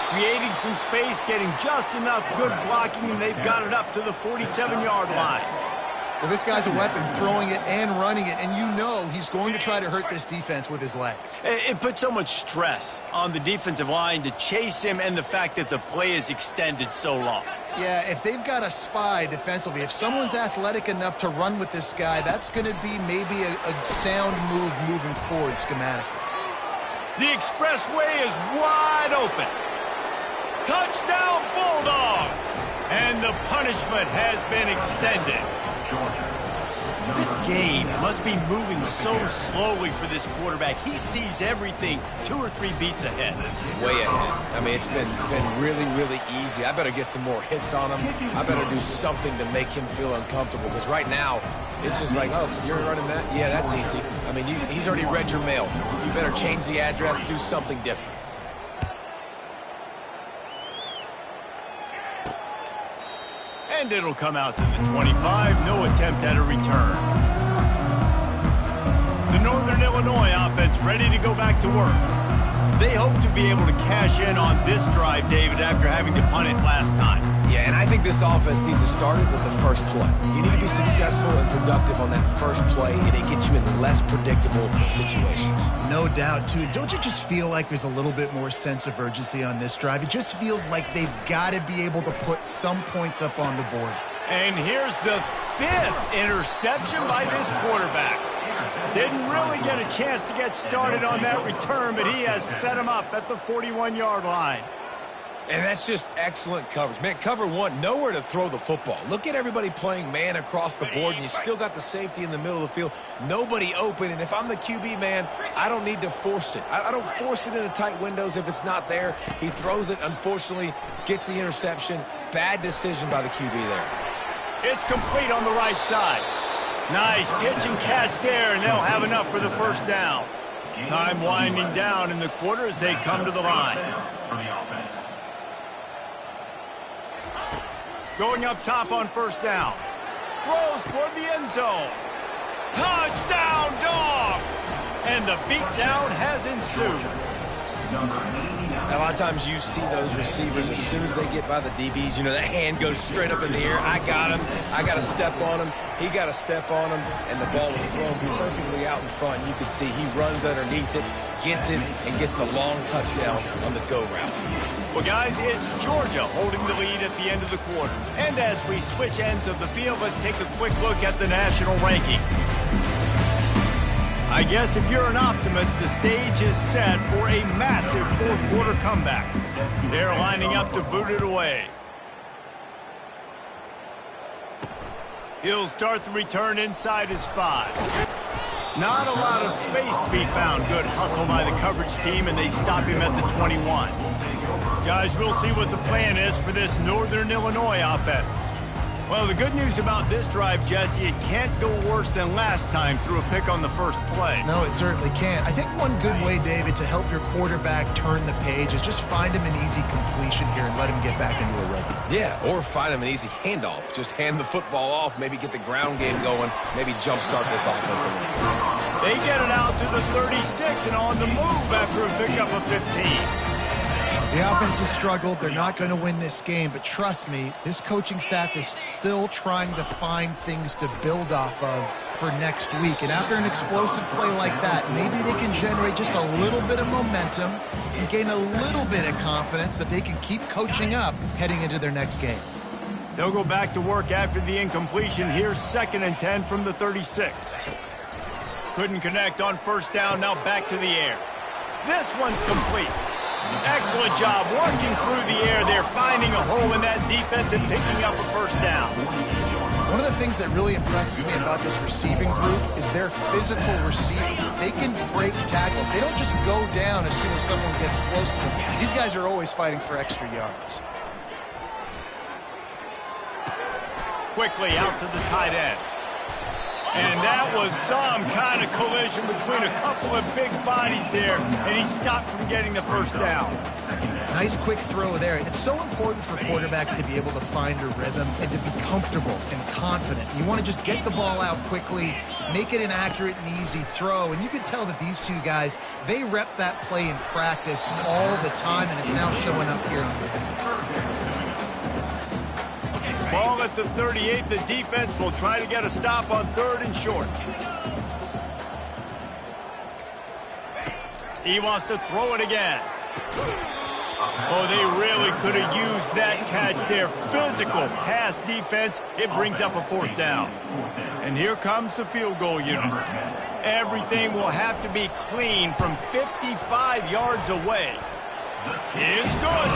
Creating some space, getting just enough good blocking, and they've got it up to the 47-yard line. Well, this guy's a weapon, throwing it and running it, and you know he's going to try to hurt this defense with his legs. It puts so much stress on the defensive line to chase him, and the fact that the play is extended so long. Yeah, if they've got a spy defensively, if someone's athletic enough to run with this guy, that's going to be maybe a sound move moving forward schematically. The expressway is wide open. Touchdown, Bulldogs! And the punishment has been extended. This game must be moving so slowly for this quarterback. He sees everything 2 or 3 beats ahead. Way ahead. I mean, it's been really, really easy. I better get some more hits on him. I better do something to make him feel uncomfortable, because right now, it's just like, oh, you're running that? Yeah, that's easy. I mean, he's already read your mail. You better change the address, do something different. And it'll come out to the 25. No attempt at a return. The Northern Illinois offense ready to go back to work. They hope to be able to cash in on this drive, David, after having to punt it last time. Yeah, and I think this offense needs to start it with the first play. You need to be successful and productive on that first play, and it gets you in less predictable situations. No doubt, too. Don't you just feel like there's a little bit more sense of urgency on this drive? It just feels like they've got to be able to put some points up on the board. And here's the 5th interception by this quarterback. Didn't really get a chance to get started on that return, but he has set him up at the 41-yard line. And that's just excellent coverage. Man, cover one, nowhere to throw the football. Look at everybody playing man across the board, and you still got the safety in the middle of the field. Nobody open, and if I'm the QB, man, I don't need to force it. I don't force it into tight windows if it's not there. He throws it, unfortunately, gets the interception. Bad decision by the QB there. It's complete on the right side. Nice pitch and catch there, and they'll have enough for the first down. Time winding down in the quarter as they come to the line. Going up top on first down. Throws toward the end zone. Touchdown, Dogs! And the beatdown has ensued. A lot of times you see those receivers, as soon as they get by the DBs, you know, that hand goes straight up in the air. I got him. I got to step on him. He got to step on him. And the ball was thrown perfectly out in front. You can see he runs underneath it, gets it, and gets the long touchdown on the go route. Well, guys, it's Georgia holding the lead at the end of the quarter. And as we switch ends of the field, let's take a quick look at the national rankings. I guess if you're an optimist, the stage is set for a massive fourth-quarter comeback. They're lining up to boot it away. He'll start the return inside his 5. Not a lot of space to be found. Good hustle by the coverage team, and they stop him at the 21. Guys, we'll see what the plan is for this Northern Illinois offense. Well, the good news about this drive, Jesse, it can't go worse than last time through a pick on the first play. No, it certainly can't. I think one good way, David, to help your quarterback turn the page is just find him an easy completion here and let him get back into a rhythm. Yeah, or find him an easy handoff. Just hand the football off, maybe get the ground game going, maybe jumpstart this offense a little bit. They get it out to the 36 and on the move after a pickup of 15. The offense has struggled. They're not going to win this game, but trust me, this coaching staff is still trying to find things to build off of for next week. And after an explosive play like that, maybe they can generate just a little bit of momentum and gain a little bit of confidence that they can keep coaching up heading into their next game. They'll go back to work after the incompletion. Here's 2nd and 10 from the 36. Couldn't connect on first down, now back to the air. This one's complete. Excellent job working through the air there, finding a hole in that defense and picking up a first down. One of the things that really impresses me about this receiving group is their physical receivers. They can break tackles. They don't just go down as soon as someone gets close to them. These guys are always fighting for extra yards. Quickly out to the tight end. And that was some kind of collision between a couple of big bodies there, and he stopped from getting the first down. Nice quick throw there. It's so important for quarterbacks to be able to find a rhythm and to be comfortable and confident. You want to just get the ball out quickly, make it an accurate and easy throw, and you can tell that these two guys, they rep that play in practice all the time, and it's now showing up here on the field. Ball at the 38. The defense will try to get a stop on 3rd and short. He wants to throw it again. Oh, they really could have used that catch there. Physical pass defense. It brings up a 4th down. And here comes the field goal unit. Everything will have to be clean from 55 yards away. It's good.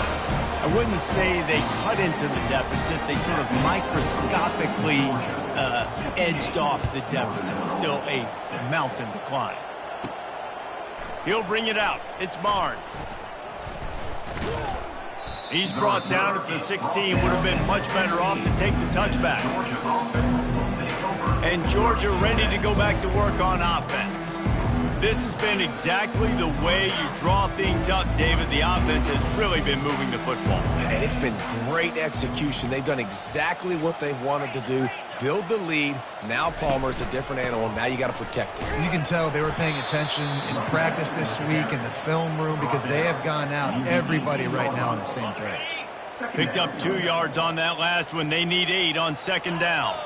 I wouldn't say they cut into the deficit. They sort of microscopically edged off the deficit. Still a mountain to climb. He'll bring it out. It's Barnes. He's brought down at the 16. Would have been much better off to take the touchback. And Georgia ready to go back to work on offense. This has been exactly the way you draw things up, David. The offense has really been moving the football. And it's been great execution. They've done exactly what they've wanted to do. Build the lead. Now Palmer's a different animal. Now you got to protect it. You can tell they were paying attention in practice this week in the film room because they have gone out, everybody right now on the same page. Picked up 2 yards on that last one. They need 8 on 2nd down.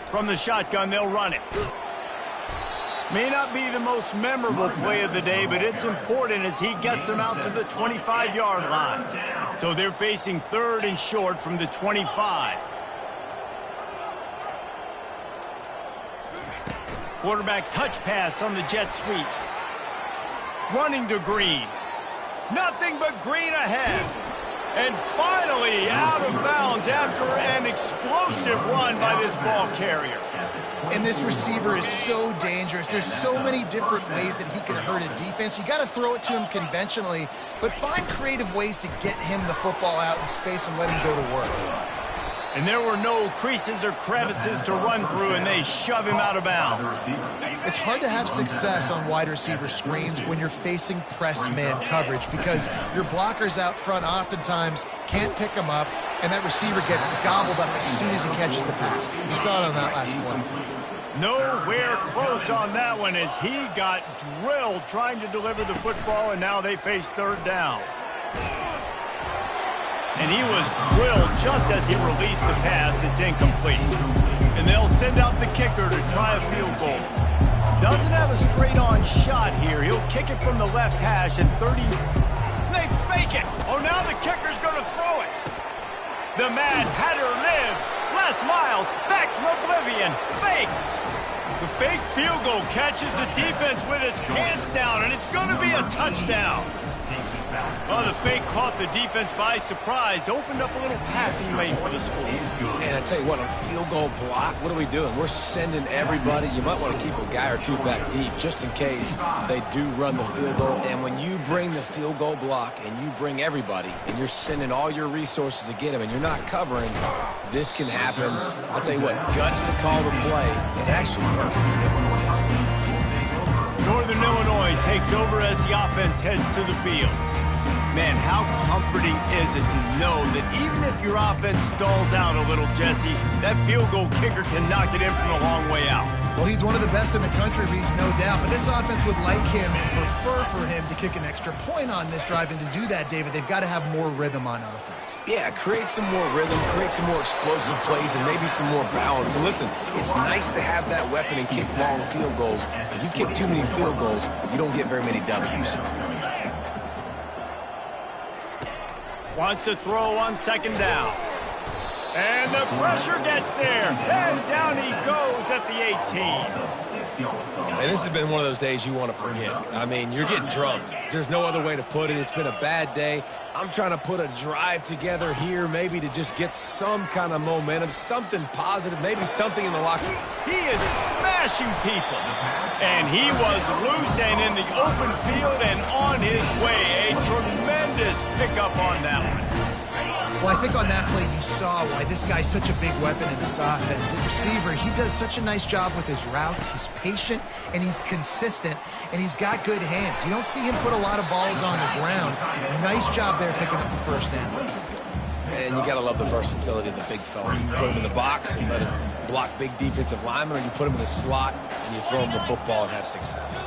From the shotgun, they'll run it. May not be the most memorable play of the day, but it's important as he gets them out to the 25-yard line. So they're facing 3rd and short from the 25. Quarterback touch pass on the jet sweep. Running to Green. Nothing but Green ahead. And finally out of bounds after an explosive run by this ball carrier. And this receiver is so dangerous. There's so many different ways that he can hurt a defense. You got to throw it to him conventionally, but find creative ways to get him the football out in space and let him go to work. And there were no creases or crevices to run through, and they shove him out of bounds. It's hard to have success on wide receiver screens when you're facing press man coverage because your blockers out front oftentimes can't pick him up, and that receiver gets gobbled up as soon as he catches the pass. You saw it on that last play. Nowhere close on that one as he got drilled trying to deliver the football, and now they face third down. And he was drilled just as he released the pass. It's incomplete. And they'll send out the kicker to try a field goal. Doesn't have a straight-on shot here. He'll kick it from the left hash and 30. They fake it. Oh, now the kicker's going to throw it. The Mad Hatter lives. Les Miles back from oblivion. Fakes. The fake field goal catches the defense with its pants down, and it's going to be a touchdown. Oh, the fake caught the defense by surprise. Opened up a little passing lane for the school. And I tell you what, a field goal block, what are we doing? We're sending everybody. You might want to keep a guy or two back deep just in case they do run the field goal. And when you bring the field goal block and you bring everybody and you're sending all your resources to get them and you're not covering, this can happen. I'll tell you what, guts to call the play. It actually worked. Northern Illinois takes over as the offense heads to the field. Man, how comforting is it to know that even if your offense stalls out a little, Jesse, that field goal kicker can knock it in from a long way out. Well, he's one of the best in the country, Reese, no doubt. But this offense would like him and prefer for him to kick an extra point on this drive. And to do that, David, they've got to have more rhythm on offense. Yeah, create some more rhythm, create some more explosive plays, and maybe some more balance. And listen, it's nice to have that weapon and kick long field goals. If you kick too many field goals, you don't get very many W's. Wants to throw on second down. And the pressure gets there. And down he goes at the 18. And this has been one of those days you want to forget. I mean, you're getting drunk. There's no other way to put it. It's been a bad day. I'm trying to put a drive together here maybe to just get some kind of momentum, something positive, maybe something in the locker room. He is smashing people. And he was loose and in the open field and on his way. A tremendous pickup on that one. Well, I think on that play you saw why this guy's such a big weapon in this offense. The receiver, he does such a nice job with his routes. He's patient, and he's consistent, and he's got good hands. You don't see him put a lot of balls on the ground. Nice job there picking up the first down. And you got to love the versatility of the big fella. You put him in the box and let him block big defensive linemen, or you put him in the slot and you throw him the football and have success.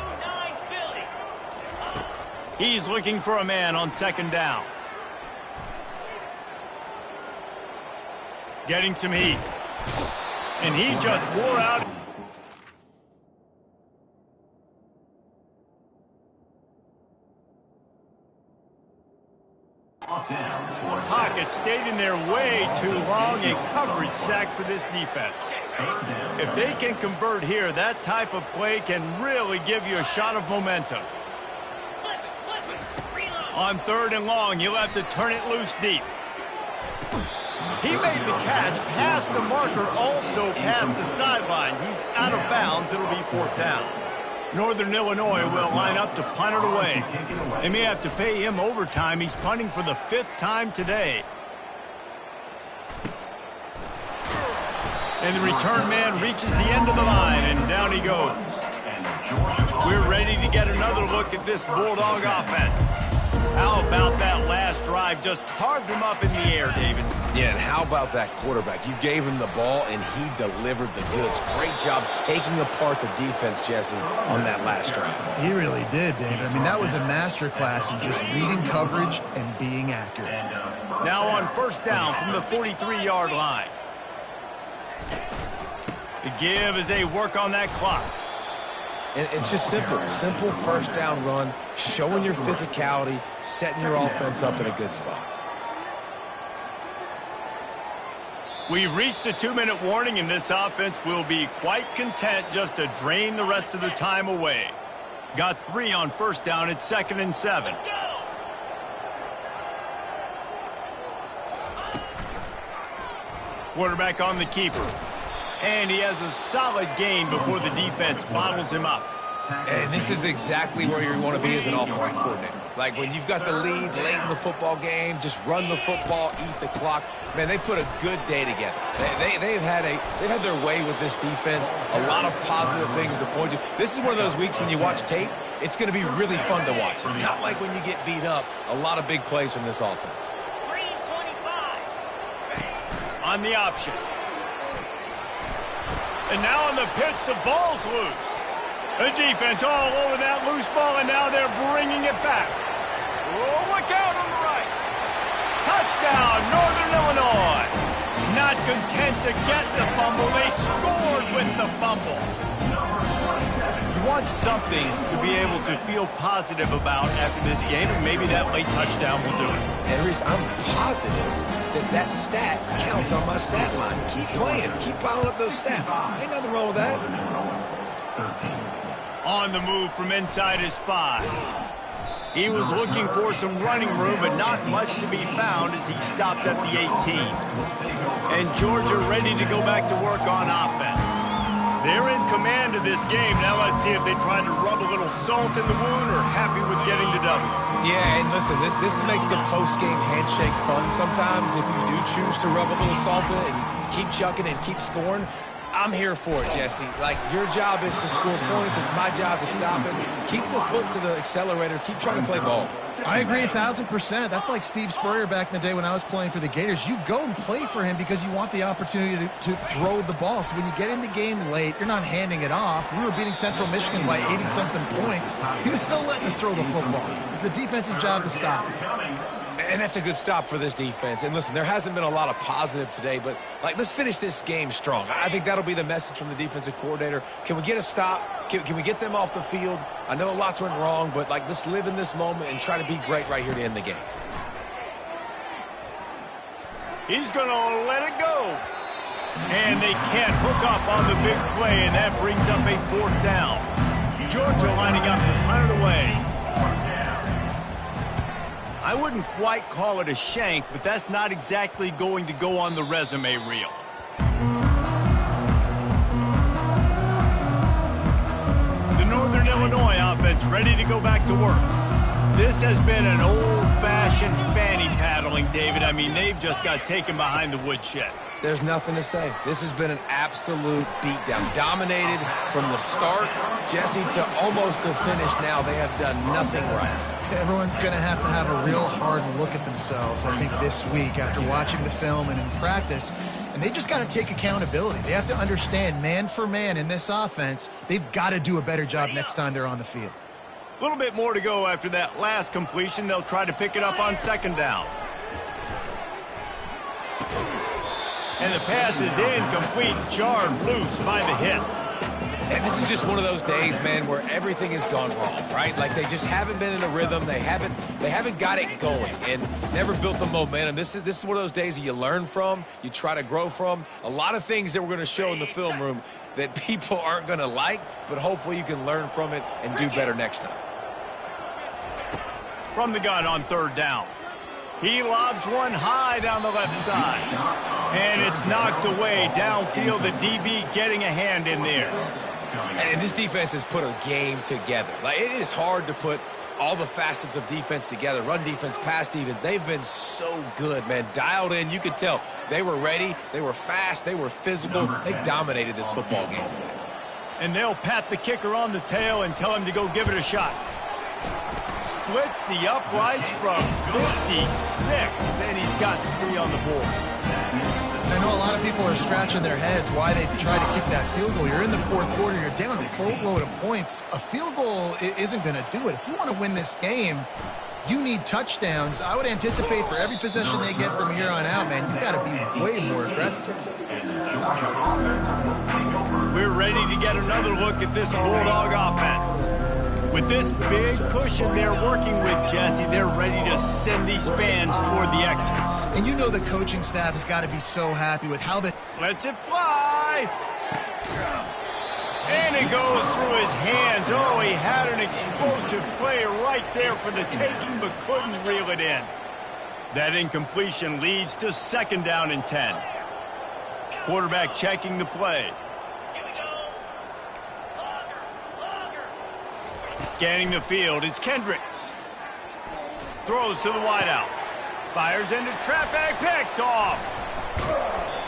He's looking for a man on second down. Getting some heat. And he just wore out. Pocket stayed in there way too long. A coverage sack for this defense. If they can convert here, that type of play can really give you a shot of momentum. On third and long, you'll have to turn it loose deep. He made the catch, past the marker, also past the sideline. He's out of bounds. It'll be fourth down. Northern Illinois will line up to punt it away. They may have to pay him overtime. He's punting for the 5th time today. And the return man reaches the end of the line, and down he goes. We're ready to get another look at this Bulldog offense. How about that last drive? Just carved him up in the air, David. Yeah, and how about that quarterback? You gave him the ball, and he delivered the goods. Great job taking apart the defense, Jesse, on that last drive. He really did, David. I mean, that was a masterclass in just reading coverage and being accurate. Now on first down from the 43-yard line. The give as they work on that clock. And it's just simple first down run, showing your physicality, setting your offense up in a good spot. We've reached the 2-minute warning, and this offense will be quite content just to drain the rest of the time away. Got 3 on first down. It's 2nd and 7. Let's go. Quarterback on the keeper. And he has a solid gain before the defense bottles him up. And this is exactly where you want to be as an offensive coordinator. Like when you've got the lead late in the football game, just run the football, eat the clock. Man, they put a good day together. They've had their way with this defense. A lot of positive things to point to. This is one of those weeks when you watch tape, it's going to be really fun to watch. Not like when you get beat up. A lot of big plays from this offense. Green 25. On the option. And now on the pitch, the ball's loose. The defense all over that loose ball, and now they're bringing it back. Oh, look out on the right. Touchdown, Northern Illinois. Not content to get the fumble, they scored with the fumble. You want something to be able to feel positive about after this game, and maybe that late touchdown will do it. And Reese, I'm positive that stat counts on my stat line. Keep playing. Keep piling up those stats. Ain't nothing wrong with that. 13. On the move from inside his 5. He was looking for some running room, but not much to be found as he stopped at the 18. And Georgia ready to go back to work on offense. They're in command of this game. Now let's see if they try to rub a little salt in the wound or happy with getting the W. Yeah, and listen, this makes the post-game handshake fun sometimes. If you do choose to rub a little salt in and keep chucking and keep scoring, I'm here for it, Jesse. Like, your job is to score points. It's my job to stop it. Keep the foot to the accelerator. Keep trying to play ball. I agree 1,000%. That's like Steve Spurrier back in the day when I was playing for the Gators. You go and play for him because you want the opportunity to throw the ball. So when you get in the game late, you're not handing it off. We were beating Central Michigan by 80-something points. He was still letting us throw the football. It's the defense's job to stop it. And that's a good stop for this defense. And listen, there hasn't been a lot of positive today, but like, let's finish this game strong. I think that'll be the message from the defensive coordinator. Can we get a stop? Can we get them off the field? I know lots went wrong, but like, let's live in this moment and try to be great right here to end the game. He's going to let it go. And they can't hook up on the big play, and that brings up a 4th down. Georgia lining up to punt it away. I wouldn't quite call it a shank, but that's not exactly going to go on the resume reel. The Northern Illinois offense ready to go back to work. This has been an old-fashioned fanny paddling, David. I mean, they've just got taken behind the woodshed. There's nothing to say. This has been an absolute beatdown. Dominated from the start, Jesse, to almost the finish now. They have done nothing right. Everyone's going to have a real hard look at themselves, I think, this week after watching the film and in practice. And they just got to take accountability. They have to understand, man for man in this offense, they've got to do a better job next time they're on the field. A little bit more to go after that last completion. They'll try to pick it up on 2nd down. And the pass is incomplete, jarred loose by the hit. And this is just one of those days, man, where everything has gone wrong, right? Like, they just haven't been in a rhythm. They haven't got it going and never built the momentum. This is one of those days that you learn from, you try to grow from. A lot of things that we're going to show in the film room that people aren't going to like, but hopefully you can learn from it and do better next time. From the gun on 3rd down. He lobs one high down the left side. And it's knocked away downfield. The DB getting a hand in there. And this defense has put a game together. Like, it is hard to put all the facets of defense together. Run defense, pass defense. They've been so good, man. Dialed in. You could tell they were ready. They were fast. They were physical. They dominated this football game today. And they'll pat the kicker on the tail and tell him to go give it a shot. Splits the uprights from 56, and he's got 3 on the board. I know a lot of people are scratching their heads why they try to keep that field goal. You're in the 4th quarter. You're down a boatload of points. A field goal isn't going to do it. If you want to win this game, you need touchdowns. I would anticipate for every possession they get from here on out, man, you've got to be way more aggressive. We're ready to get another look at this Bulldog offense. With this big cushion they're working with, Jesse, they're ready to send these fans toward the exits. And you know the coaching staff has got to be so happy with how they... Lets it fly. And it goes through his hands. Oh, he had an explosive play right there for the taking, but couldn't reel it in. That incompletion leads to 2nd down and 10. Quarterback checking the play. Scanning the field, it's Kendricks. Throws to the wideout. Fires into traffic, picked off.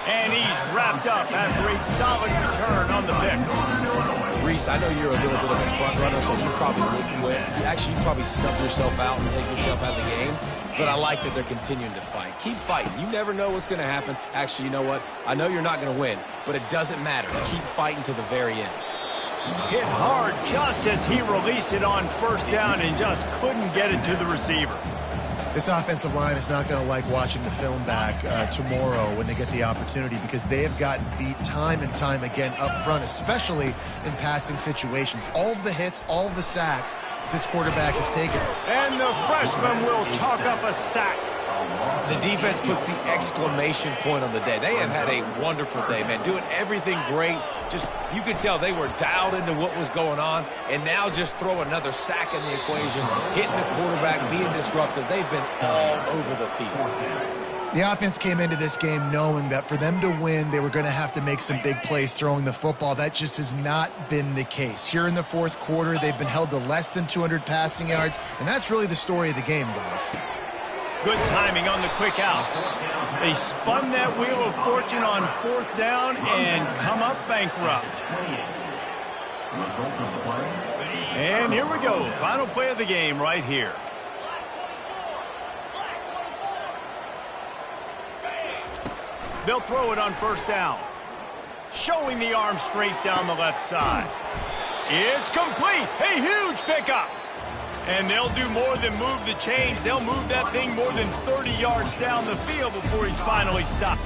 And he's wrapped up after a solid return on the pick. Reese, I know you're a little bit of a front runner, so you probably wouldn't win. Actually, you probably sub yourself out and take yourself out of the game. But I like that they're continuing to fight. Keep fighting. You never know what's going to happen. Actually, you know what? I know you're not going to win, but it doesn't matter. Keep fighting to the very end. Hit hard just as he released it on 1st down and just couldn't get it to the receiver. This offensive line is not going to like watching the film back tomorrow when they get the opportunity, because they have gotten beat time and time again up front, especially in passing situations. All of the hits, all of the sacks this quarterback has taken. And the freshman will chalk up a sack. The defense puts the exclamation point on the day. They have had a wonderful day, man. Doing everything great. Just, you could tell they were dialed into what was going on. And now just throw another sack in the equation, hitting the quarterback, being disruptive. They've been all over the field. The offense came into this game knowing that for them to win, they were going to have to make some big plays throwing the football. That just has not been the case. Here in the 4th quarter, they've been held to less than 200 passing yards, and that's really the story of the game, guys. Good timing on the quick out. They spun that wheel of fortune on 4th down and come up bankrupt. And here we go. Final play of the game right here. They'll throw it on 1st down. Showing the arm straight down the left side. It's complete. A huge pickup. And they'll do more than move the chains. They'll move that thing more than 30 yards down the field before he's finally stopped.